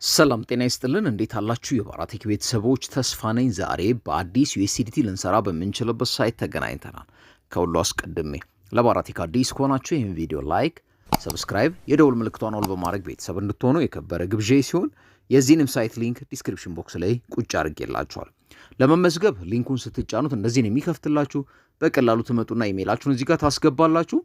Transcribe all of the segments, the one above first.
ሰላም ጤና ይስጥልን እንዴት አላችሁ የባራቴክ ቤተሰቦች ተስፋ ነኝ። ዛሬ በአዲስ ዩኤስዲቲ ልንሰራ በምንችልበት ሳይት ተገናኝተናል። ከሁሉ አስቀድሜ ለባራቴክ አዲስ ከሆናችሁ ይህን ቪዲዮ ላይክ፣ ሰብስክራይብ፣ የደውል ምልክቷን ኦል በማድረግ ቤተሰብ እንድትሆኑ የከበረ ግብዣ ሲሆን የዚህንም ሳይት ሊንክ ዲስክሪፕሽን ቦክስ ላይ ቁጭ አድርጌላችኋል። ለመመዝገብ ሊንኩን ስትጫኑት እንደዚህ ነው የሚከፍትላችሁ። በቀላሉ ትመጡና ኢሜይላችሁን እዚህ ጋር ታስገባላችሁ።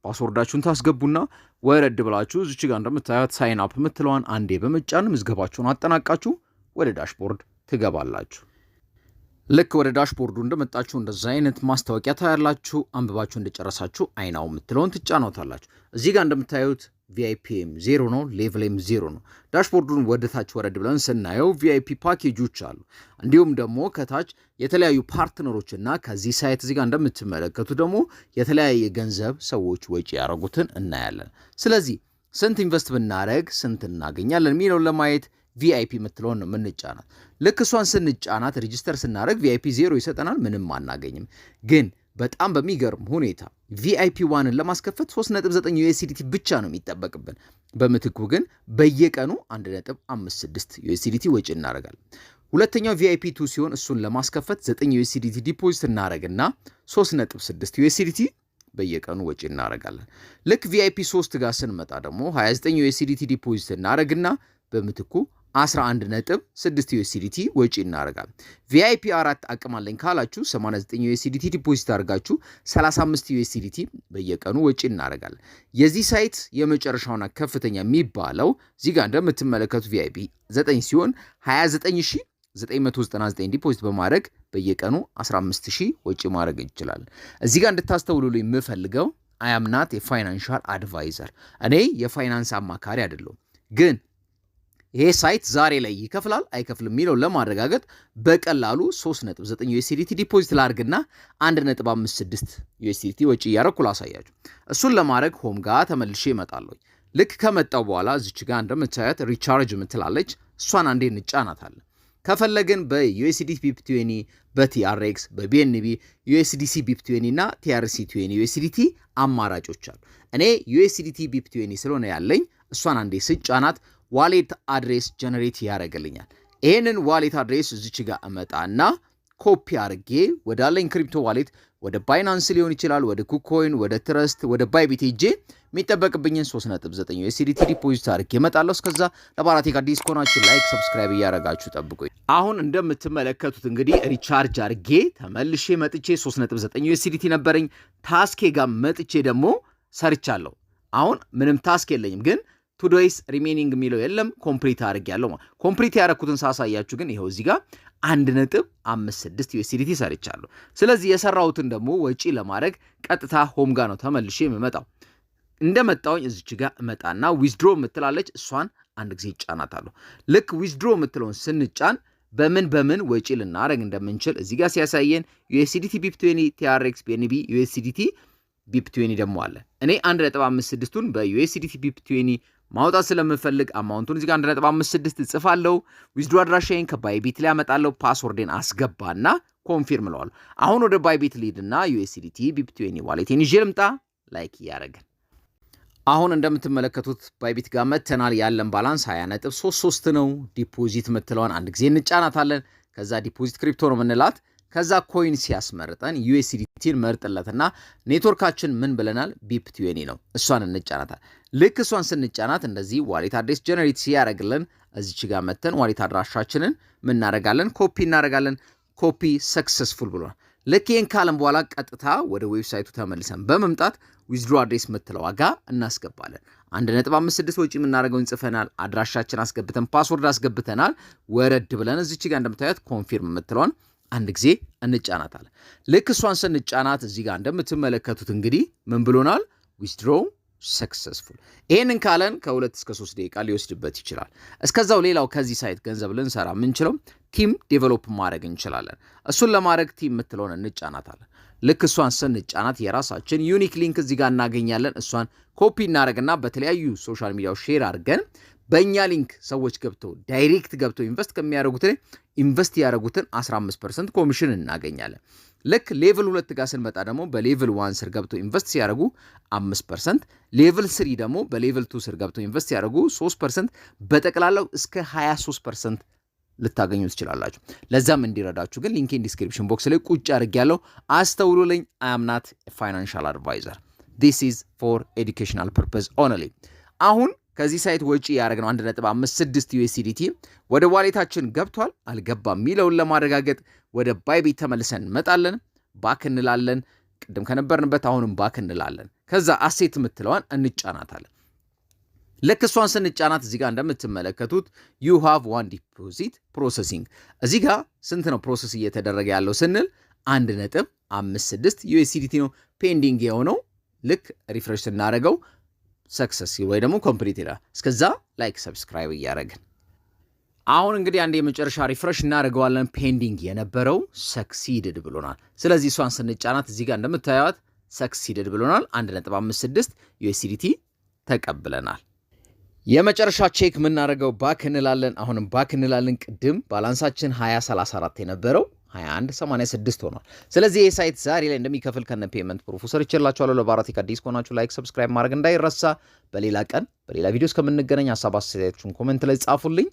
ፓስወርዳችሁን ታስገቡና ወረድ ብላችሁ እዚች ጋር እንደምታዩት ሳይን አፕ የምትለዋን አንዴ በመጫን ምዝገባችሁን አጠናቃችሁ ወደ ዳሽቦርድ ትገባላችሁ። ልክ ወደ ዳሽቦርዱ እንደመጣችሁ እንደዛ አይነት ማስታወቂያ ታያላችሁ። አንብባችሁ እንደጨረሳችሁ አይናው የምትለውን ትጫኗታላችሁ። እዚህ ጋር እንደምታዩት ቪአይፒም 0 ነው፣ ሌቭልም 0 ነው። ዳሽቦርዱን ወደ ታች ወረድ ብለን ስናየው ቪአይፒ ፓኬጆች አሉ። እንዲሁም ደግሞ ከታች የተለያዩ ፓርትነሮችና ከዚህ ሳይት እዚህ ጋር እንደምትመለከቱ ደግሞ የተለያየ ገንዘብ ሰዎች ወጪ ያደረጉትን እናያለን። ስለዚህ ስንት ኢንቨስት ብናደርግ ስንት እናገኛለን የሚለውን ለማየት ቪአይፒ የምትለውን ነው የምንጫናት። ልክ እሷን ስንጫናት ሬጂስተር ስናደርግ ቪአይፒ 0 ይሰጠናል፣ ምንም አናገኝም። ግን በጣም በሚገርም ሁኔታ ቪአይፒ 1ን ለማስከፈት 3.9 ዩኤስዲቲ ብቻ ነው የሚጠበቅብን። በምትኩ ግን በየቀኑ 1.56 ዩኤስዲቲ ወጪ እናደርጋለን። ሁለተኛው ቪአይፒ 2 ሲሆን እሱን ለማስከፈት 9 ዩኤስዲቲ ዲፖዚት እናደርግና 3.6 ዩኤስዲቲ በየቀኑ ወጪ እናደርጋለን። ልክ ቪአይፒ 3 ጋር ስንመጣ ደግሞ 29 ዩኤስዲቲ ዲፖዚት እናደርግና በምትኩ 11.6 ዩኤስዲቲ ወጪ እናደርጋለን። ቪአይፒ 4 አቅም አለኝ ካላችሁ 89 ዩኤስዲቲ ዲፖዚት አድርጋችሁ 35 ዩኤስዲቲ በየቀኑ ወጪ እናደርጋለን። የዚህ ሳይት የመጨረሻውና ከፍተኛ የሚባለው እዚህ ጋር እንደምትመለከቱ ቪአይፒ 9 ሲሆን 29999 ዲፖዚት በማድረግ በየቀኑ 15000 ወጪ ማድረግ እንችላለን። እዚህ ጋር እንድታስተውሉልኝ የምፈልገው አይ አም ናት የፋይናንሻል አድቫይዘር፣ እኔ የፋይናንስ አማካሪ አይደለሁም። ግን ይሄ ሳይት ዛሬ ላይ ይከፍላል አይከፍልም የሚለው ለማረጋገጥ በቀላሉ 3.9 ዩኤስዲቲ ዲፖዚት ላድርግና 1.56 ዩኤስዲቲ ወጪ እያደረኩ ላሳያችሁ። እሱን ለማድረግ ሆም ጋር ተመልሼ እመጣለሁ። ልክ ከመጣው በኋላ እዚች ጋር እንደምታዩት ሪቻርጅ የምትላለች እሷን አንዴ እንጫናታለን። ከፈለግን በዩኤስዲቲ ቢፕ20፣ በቲአርኤክስ፣ በቢኤንቢ ዩኤስዲሲ ቢፕ20 እና ቲአርሲ20 ዩኤስዲቲ አማራጮች አሉ። እኔ ዩኤስዲቲ ቢፕ20 ስለሆነ ያለኝ እሷን አንዴ ስጫናት ዋሌት አድሬስ ጀነሬት ያደርግልኛል። ይሄንን ዋሌት አድሬስ እዚች ጋር እመጣና ኮፒ አድርጌ ወዳለኝ ክሪፕቶ ዋሌት ወደ ባይናንስ ሊሆን ይችላል፣ ወደ ኩኮይን፣ ወደ ትረስት፣ ወደ ባይቢት ሄጄ የሚጠበቅብኝን 3.9 ዩኤስዲቲ ዲፖዚት አድርጌ እመጣለሁ። እስከዛ ለባራቴክ አዲስ ከሆናችሁ ላይክ፣ ሰብስክራይብ እያደረጋችሁ ጠብቁኝ። አሁን እንደምትመለከቱት እንግዲህ ሪቻርጅ አድርጌ ተመልሼ መጥቼ 3.9 ዩኤስዲቲ ነበረኝ። ታስኬ ጋር መጥቼ ደግሞ ሰርቻለሁ። አሁን ምንም ታስክ የለኝም ግን ቱዶይስ ሪሜኒንግ የሚለው የለም፣ ኮምፕሊት አድርጌያለሁ። ኮምፕሊት ያደረኩትን ሳሳያችሁ ግን ይኸው እዚህ ጋር 1.56 ዩኤስዲቲ ሰርቻለሁ። ስለዚህ የሰራሁትን ደግሞ ወጪ ለማድረግ ቀጥታ ሆም ጋር ነው ተመልሼ የምመጣው። እንደመጣውኝ እዚች ጋር እመጣና ዊዝድሮ የምትላለች እሷን አንድ ጊዜ ይጫናታለሁ። ልክ ዊዝድሮ የምትለውን ስንጫን በምን ወጪ ልናደርግ እንደምንችል እዚህ ጋር ሲያሳየን ዩኤስዲቲ ቢፕ20፣ ቲአርኤክስ፣ ቢኤንቢ ዩኤስዲቲ ቢፕ20 ደግሞ አለ። እኔ 1.56ቱን በዩኤስዲቲ ቢፕ20 ማውጣት ስለምፈልግ አማውንቱን እዚህ ጋር 1.56 እጽፋለሁ። ዊዝድሮ አድራሻዬን ከባይቢት ላይ አመጣለሁ። ፓስወርዴን አስገባና ኮንፊርም እለዋለሁ። አሁን ወደ ባይቢት ሊድና ዩኤስዲቲ ቢፕ20 ዋሌቴን ይዤ ልምጣ። ላይክ እያደረግን አሁን እንደምትመለከቱት ባይቢት ጋር መተናል። ያለን ባላንስ 20.33 ነው። ዲፖዚት የምትለውን አንድ ጊዜ እንጫናታለን። ከዛ ዲፖዚት ክሪፕቶ ነው የምንላት። ከዛ ኮይን ሲያስመርጠን ዩኤስዲቲን መርጥለትና ኔትወርካችን ምን ብለናል? ቢፕ20 ነው። እሷን እንጫናታል። ልክ እሷን ስንጫናት እንደዚህ ዋሌት አድሬስ ጀነሬት ሲያደርግልን እዚች ጋር መተን ዋሌት አድራሻችንን ምን እናደርጋለን? ኮፒ እናደርጋለን። ኮፒ ሰክሰስፉል ብሏል። ልክ ይህን ካለን በኋላ ቀጥታ ወደ ዌብሳይቱ ተመልሰን በመምጣት ዊዝድሮ አድሬስ የምትለው ዋጋ እናስገባለን። 1.56 ወጪ የምናደርገውን ጽፈናል። አድራሻችን አስገብተን ፓስወርድ አስገብተናል። ወረድ ብለን እዚች ጋር እንደምታዩት ኮንፊርም የምትለውን አንድ ጊዜ እንጫናታለን። ልክ እሷን ስንጫናት እዚህ ጋር እንደምትመለከቱት እንግዲህ ምን ብሎናል? ዊዝድሮ ሰክሰስፉል። ይህንን ካለን ከ2 እስከ 3 ደቂቃ ሊወስድበት ይችላል። እስከዛው ሌላው ከዚህ ሳይት ገንዘብ ልንሰራ የምንችለው ቲም ዴቨሎፕ ማድረግ እንችላለን። እሱን ለማድረግ ቲም የምትለውን እንጫናታለን። ልክ እሷን ስንጫናት የራሳችን ዩኒክ ሊንክ እዚህ ጋር እናገኛለን። እሷን ኮፒ እናደርግና በተለያዩ ሶሻል ሚዲያው ሼር አድርገን በእኛ ሊንክ ሰዎች ገብተው ዳይሬክት ገብተው ኢንቨስት ከሚያደርጉት ኢንቨስት ያደረጉትን 15% ኮሚሽን እናገኛለን። ልክ ሌቭል 2 ጋር ስንመጣ ደግሞ በሌቭል 1 ስር ገብተው ኢንቨስት ሲያደርጉ 5%፣ ሌቭል 3 ደግሞ በሌቭል 2 ስር ገብተው ኢንቨስት ሲያደርጉ 3%፣ በጠቅላላው እስከ 23% ልታገኙ ትችላላችሁ። ለዛም እንዲረዳችሁ ግን ሊንኬን ዲስክሪፕሽን ቦክስ ላይ ቁጭ አድርጌያለሁ። አስተውሉልኝ። አይ አም ናት ፋይናንሻል አድቫይዘር። ዲስ ኢዝ ፎር ኤዱኬሽናል ፐርፐዝ ኦንሊ። አሁን ከዚህ ሳይት ወጪ ያደረግነው 1.56 USDT ወደ ዋሌታችን ገብቷል አልገባም የሚለውን ለማረጋገጥ ወደ ባይቢት ተመልሰን እንመጣለን። ባክ እንላለን። ቅድም ከነበርንበት አሁንም ባክ እንላለን። ከዛ አሴት የምትለዋን እንጫናታለን። ልክ እሷን ስንጫናት እዚህ ጋር እንደምትመለከቱት you have one deposit processing። እዚህ ጋር ስንት ነው ፕሮሰስ እየተደረገ ያለው ስንል 1.56 USDT ነው ፔንዲንግ የሆነው። ልክ ሪፍሬሽ ስናደርገው ሰክሰስ ወይ ደግሞ ኮምፕሊት ይላል። እስከዛ ላይክ ሰብስክራይብ እያደረግን አሁን እንግዲህ አንድ የመጨረሻ ሪፍሬሽ እናደርገዋለን። ፔንዲንግ የነበረው ሰክሲድድ ብሎናል። ስለዚህ እሷን ስንጫናት እዚህ ጋር እንደምታዩት ሰክሲድድ ብሎናል። 1.56 USDT ተቀብለናል። የመጨረሻ ቼክ የምናደርገው ባክ እንላለን። አሁንም ባክ እንላለን። ቅድም ባላንሳችን 20.34 የነበረው 21.86 ሆኗል። ስለዚህ ይህ ሳይት ዛሬ ላይ እንደሚከፍል ከነ ፔመንት ፕሩፍ ሰርቼላችኋለሁ። ለባራቴክ አዲስ ከሆናችሁ ላይክ ሰብስክራይብ ማድረግ እንዳይረሳ። በሌላ ቀን በሌላ ቪዲዮ እስከምንገናኝ ሀሳብ አስተያየታችሁን ኮሜንት ላይ ጻፉልኝ።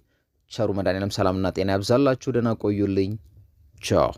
ቸሩ መድኃኔዓለም ሰላምና ጤና ያብዛላችሁ። ደህና ቆዩልኝ። ቻው